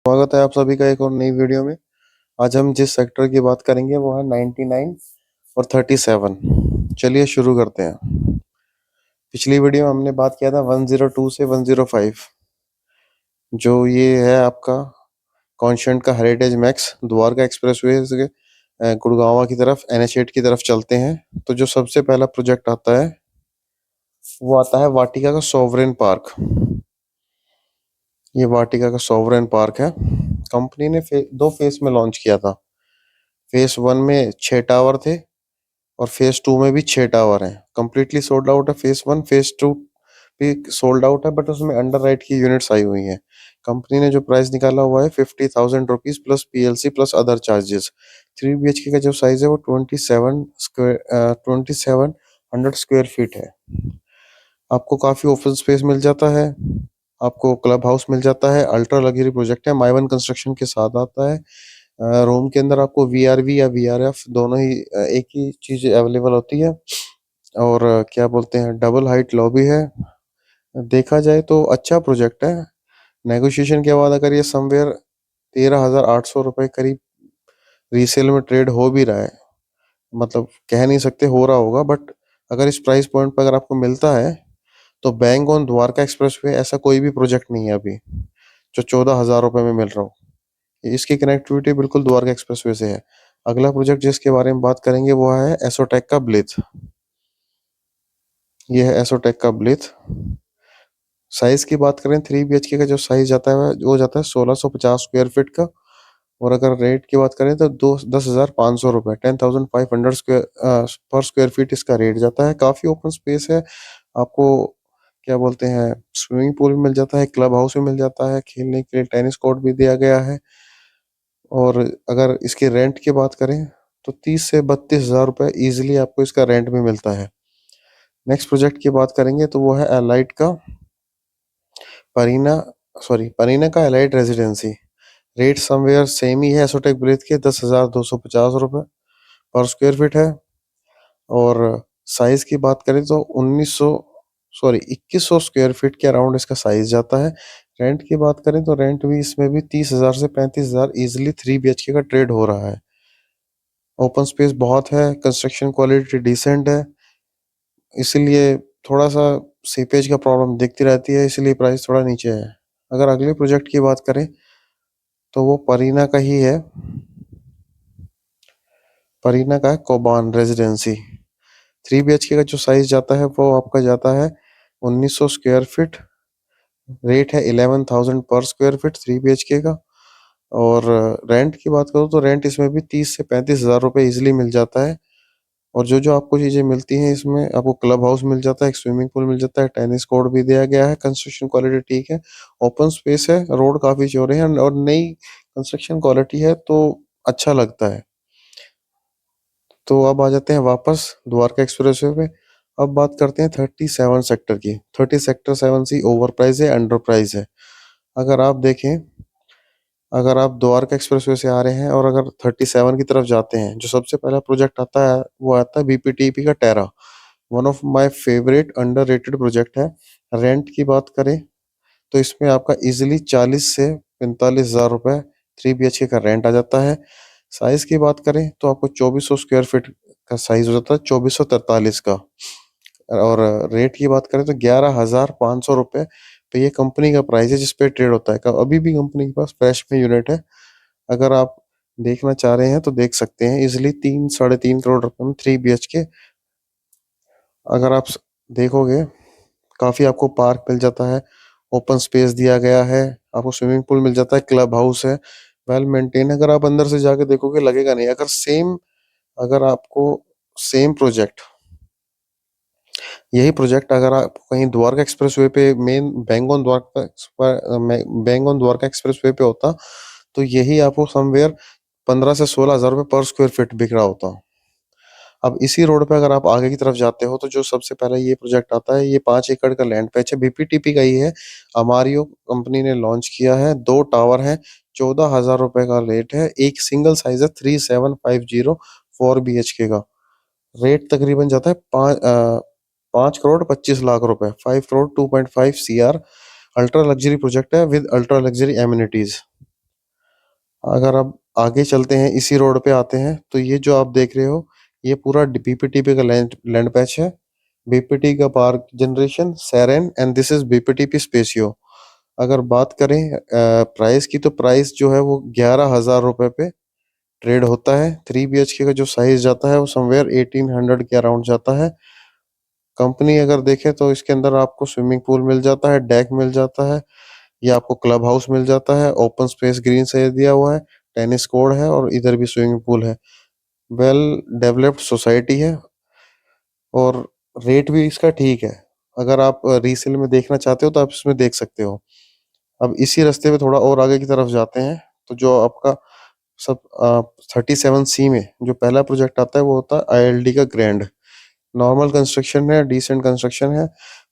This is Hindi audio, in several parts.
स्वागत है आप सभी का एक और नई वीडियो में। आज हम जिस सेक्टर की बात करेंगे वो है 99 और 37। चलिए शुरू करते हैं। पिछली वीडियो में हमने बात किया था 102 से 105, जो ये है आपका कॉन्शेंट का हेरिटेज मैक्स द्वारका एक्सप्रेसवे से गुड़गांव की तरफ NH8 की तरफ चलते हैं। तो जो सबसे पहला प्रोजेक्ट आता है वो आता है वाटिका का सोवरेन पार्क। ये वाटिका का सोवरेन पार्क है। कंपनी ने दो फेस में लॉन्च किया था। फेस 1 में 6 टावर थे और फेस 2 में भी 6 टावर हैं। कंप्लीटली सोल्ड आउट है फेस 1। फेस 2 भी सोल्ड आउट है, बट उसमें अंडर राइट की यूनिट्स आई हुई हैं। कंपनी ने जो प्राइस निकाला हुआ है 50,000 rupees plus PLC plus other charges. 3 BHK का जो साइज है वो 2700 स्क्वायर फीट है। आपको काफी ओपन स्पेस मिल जाता है, आपको क्लब हाउस मिल जाता है। अल्ट्रा लग्जरी प्रोजेक्ट है, माइवन कंस्ट्रक्शन के साथ आता है। रूम के अंदर आपको VRV या VRF दोनों ही एक ही चीज अवेलेबल होती है। और क्या बोलते हैं, डबल हाइट लॉबी है। देखा जाए तो अच्छा प्रोजेक्ट है। नेगोशिएशन के बाद अगर ये समवेयर 13,800 रुपये करीब रीसेल में ट्रेड हो भी रहा है, मतलब कह नहीं सकते हो रहा होगा, बट अगर इस प्राइस पॉइंट पर अगर आपको मिलता है तो बैंक ऑन द्वारका एक्सप्रेसवे ऐसा कोई भी प्रोजेक्ट नहीं है अभी जो 14,000 रुपये में मिल रहा हो। इसकी कनेक्टिविटी बिल्कुल द्वारका एक्सप्रेसवे से है। अगला प्रोजेक्ट जिसके बारे में बात करेंगे वो है एसोटेक का ब्लिथ। ये है एसोटेक का ब्लिथ। साइज की बात करें 3 BHK का जो साइज जाता है वो जाता है 1650 स्क्वायर फीट का। और अगर रेट की बात करें तो 10,500 रुपये 10,500 स्क्वायर पर स्क्वायर फीट इसका रेट जाता है। काफी ओपन स्पेस है। आपको क्या बोलते हैं, स्विमिंग पूल भी मिल जाता है, क्लब हाउस भी मिल जाता है, खेलने के लिए टेनिस कोर्ट भी दिया गया है। और अगर इसके रेंट की बात करें तो 30 से 32 हजार रुपये ईजिली आपको इसका रेंट में मिलता है। नेक्स्ट प्रोजेक्ट की बात करेंगे तो वो है एलाइट का परीना परीना का elite residency. Rate somewhere same ही है एसोटेक ब्रेथ के 10,250 रुपये पर स्क्वायर फीट है। और साइज की बात करें तो 2100 स्क्वायर फीट के अराउंड इसका साइज जाता है। रेंट की बात करें तो रेंट भी इसमें भी 30,000 से 35,000 इजिली 3 BHK का ट्रेड हो रहा है। ओपन स्पेस बहुत है, कंस्ट्रक्शन क्वालिटी डिसेंट है, इसीलिए थोड़ा सा सीपेज का प्रॉब्लम दिखती रहती है, इसलिए प्राइस थोड़ा नीचे है। अगर अगले प्रोजेक्ट की बात करें तो वो परीना का ही है। परीना का है कोबान रेजिडेंसी। 3 BHK का जो साइज जाता है वो आपका जाता है 1900 स्क्वायर फीट। रेट है 11,000 पर स्क्वायर फीट 3 BHK का। और रेंट की बात करूँ तो रेंट इसमें भी 30 से 35 हजार रुपये इजिली मिल जाता है। और जो जो आपको चीजें मिलती हैं इसमें, आपको क्लब हाउस मिल जाता है, एक स्विमिंग पूल मिल जाता है, टेनिस कोर्ट भी दिया गया है। कंस्ट्रक्शन क्वालिटी ठीक है, ओपन स्पेस है, रोड काफी चौड़े हैं और नई कंस्ट्रक्शन क्वालिटी है तो अच्छा लगता है। तो अब आ जाते हैं वापस द्वारका एक्सप्रेसवे पे। अब बात करते हैं 37 सेक्टर की। 37C ओवर प्राइस है, अंडर प्राइस है। अगर आप देखें, अगर आप द्वारका एक्सप्रेसवे से आ रहे हैं और अगर 37 की तरफ जाते हैं, जो सबसे पहला प्रोजेक्ट आता है वो आता है BPTP का terra. One of my favourite underrated project है। रेंट की बात करें तो इसमें आपका इजीली 40 से 45 हजार रुपये 3 BHK का रेंट आ जाता है। साइज की बात करें तो आपको 2400 स्क्वायर फीट का साइज हो जाता है, 2443 का। और रेट की बात करें तो 11,500 रुपये पे ये कंपनी का प्राइस है जिसपे ट्रेड होता है। अभी भी कंपनी के पास फ्रेश में यूनिट है। अगर आप देखना चाह रहे हैं तो देख सकते हैं इजिली 3 साढ़े 3 करोड़ रुपए में 3 BHK। अगर आप देखोगे काफी आपको पार्क मिल जाता है, ओपन स्पेस दिया गया है, आपको स्विमिंग पूल मिल जाता है, क्लब हाउस है, वेल मेंटेन। अगर आप अंदर से जाके देखोगे लगेगा नहीं। अगर आपको सेम प्रोजेक्ट, यही प्रोजेक्ट अगर आप कहीं द्वारका एक्सप्रेसवे पे मेन बैंगन द्वारका एक्सप्रेसवे पे होता तो यही आपको समवेयर 15 से 16 हजार रुपये पर स्क्वायर फीट बिक रहा होता। अब इसी रोड पे अगर आप आगे की तरफ जाते हो तो जो सबसे पहले ये प्रोजेक्ट आता है, ये 5 एकड़ का लैंड पैच है, BPTP का ही है। अमारियो कंपनी ने लॉन्च किया है। 2 टावर है, 14,000 रुपए का रेट है। एक सिंगल साइज है 3750 4 BHK का। रेट तकरीबन जाता है 5 करोड़ 25 लाख रुपए, 5 crore 2.5 CR। Ultra luxury project है विद अल्ट्रा लग्जरी एमिनिटीज। अगर आप आगे चलते हैं इसी रोड पे आते हैं तो ये जो आप देख रहे हो ये पूरा बीपीटीपी का लैंड लैंड पैच है। बीपीटी का park generation serene and this is BPTP spacio. अगर बात करें प्राइस की तो प्राइस जो है वो 11,000 रुपए पे ट्रेड होता है। 3 BHK का जो साइज जाता है वो समवेयर 1800 के अराउंड जाता है। कंपनी अगर देखे तो इसके अंदर आपको स्विमिंग पूल मिल जाता है, डेक मिल जाता है, ये आपको क्लब हाउस मिल जाता है, ओपन स्पेस ग्रीन से दिया हुआ है, टेनिस कोर्ट है और इधर भी स्विमिंग पूल है। वेल डेवलप्ड सोसाइटी है और रेट भी इसका ठीक है। अगर आप रीसेल में देखना चाहते हो तो आप इसमें देख सकते हो। अब इसी रास्ते पे थोड़ा और आगे की तरफ जाते हैं तो जो आपका सब 37C में जो पहला प्रोजेक्ट आता है वो होता है ILD का ग्रैंड। नॉर्मल कंस्ट्रक्शन है, डिसेंट कंस्ट्रक्शन है।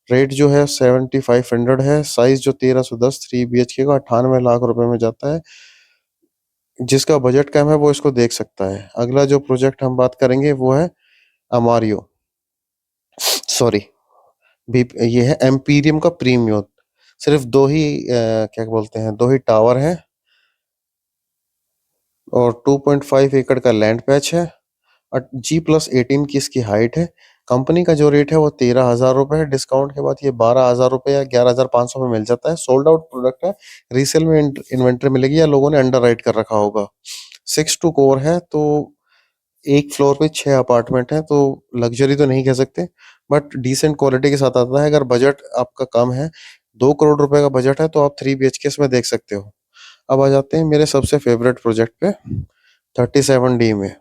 रेट जो है 7500 है। साइज जो 1310 3 BHK का 98 लाख रुपए में जाता है। जिसका बजट कम है वो इसको देख सकता है। अगला जो प्रोजेक्ट हम बात करेंगे वो है अमारियो, सॉरी बी ये है एम्पीरियम का प्रीमियो। सिर्फ दो ही क्या बोलते हैं, दो ही टावर हैं और 2.5 एकड़ का लैंड पैच है। G+18 की इसकी हाइट है। कंपनी का जो रेट है वो 13,000 रुपए है। डिस्काउंट के बाद ये 12,000 रुपए या 11,500 में मिल जाता है। सोल्ड आउट प्रोडक्ट है। रीसेल में इन्वेंट्री मिलेगी या लोगों ने अंडर राइट कर रखा होगा। 6 to कोर है तो एक फ्लोर पे 6 अपार्टमेंट है तो लग्जरी तो नहीं कह सकते बट डिसेंट क्वालिटी के साथ आता है। अगर बजट आपका कम है, 2 करोड़ रुपए का बजट है तो आप 3 BHK में देख सकते हो। अब आ जाते हैं मेरे सबसे फेवरेट प्रोजेक्ट पे 37D में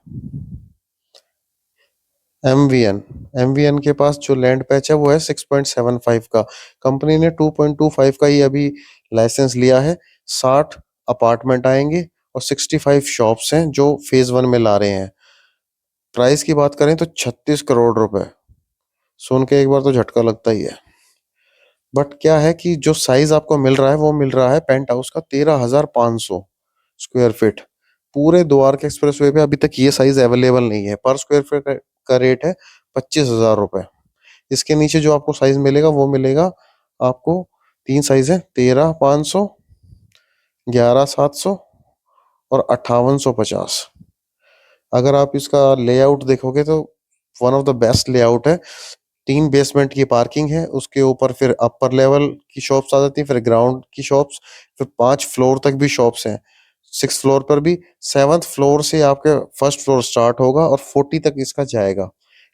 MVN। MVN के पास जो लैंड पैच है वो है 6.75 का। कंपनी ने 2.25 का ही अभी लाइसेंस लिया है। 60 अपार्टमेंट आएंगे और 65 शॉप्स हैं जो फेज 1 में ला रहे हैं। प्राइस की बात करें तो 36 करोड़ रुपए। सुन के एक बार तो झटका लगता ही है। बट क्या है कि जो साइज आपको मिल रहा है वो मिल रहा है पेंट हाउस का 13,500 स्क्वायर फीट। पूरे द्वारका एक्सप्रेसवे पे अभी तक ये साइज अवेलेबल नहीं है। पर स्क्वायर फीट का रेट है 25,000 रुपए। इसके नीचे जो आपको साइज मिलेगा वो मिलेगा आपको, तीन साइज है, 13,500, 11,700 और 5850। अगर आप इसका लेआउट देखोगे तो one of the best layout है। 3 बेसमेंट की पार्किंग है, उसके ऊपर फिर अपर लेवल की शॉप्स आ जाती है, फिर ग्राउंड की शॉप्स, फिर 5 फ्लोर तक भी शॉप्स हैं। 6 फ्लोर पर भी, 7th फ्लोर से आपके फर्स्ट फ्लोर स्टार्ट होगा और 40 तक इसका जाएगा।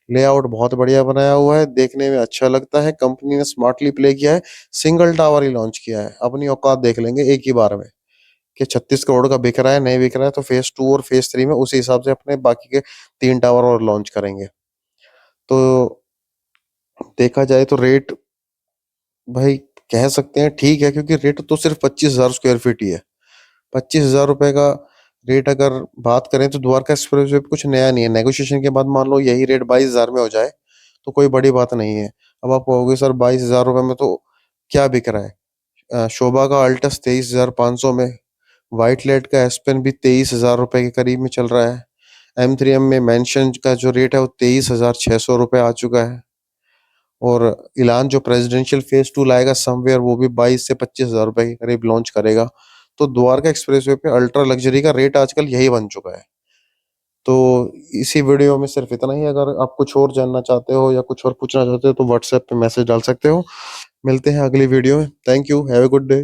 लेआउट बहुत बढ़िया बनाया हुआ है, देखने में अच्छा लगता है। कंपनी ने स्मार्टली प्ले किया है। सिंगल टावर ही लॉन्च किया है। अपनी औकात देख लेंगे एक ही बार में कि 36 करोड़ का बिक रहा है नहीं बिक रहा है, तो फेज 2 और फेज 3 में उसी हिसाब से अपने बाकी के 3 टावर और लॉन्च करेंगे। तो देखा जाए तो रेट भाई कह सकते हैं ठीक है, क्योंकि रेट तो सिर्फ 25,000 स्क्वायर फीट ही है। 25,000 रुपए का रेट अगर बात करें तो द्वारका एक्सप्रेस वे पे कुछ नया नहीं है। नेगोशिएशन के बाद मान लो यही रेट 22,000 में हो जाए तो कोई बड़ी बात नहीं है। अब आप कहोगे सर 22,000 रुपए में तो क्या बिक रहा है? शोभा का अल्टस 23,500 में, व्हाइट लेड का एसपेन भी 23,000 रुपए के करीब में चल रहा है। M3M में मेंशन का जो रेट है वो 23,600 रुपए आ चुका है। और इलान जो प्रेसिडेंशियल फेज 2 लाएगा समवेयर वो भी 22 से 25,000 रुपए के करीब लॉन्च करेगा। तो द्वारका एक्सप्रेसवे पे अल्ट्रा लग्जरी का रेट आजकल यही बन चुका है। तो इसी वीडियो में सिर्फ इतना ही। अगर आप कुछ और जानना चाहते हो या कुछ और पूछना चाहते हो तो व्हाट्सएप पे मैसेज डाल सकते हो। मिलते हैं अगली वीडियो में। Thank you, have a good day.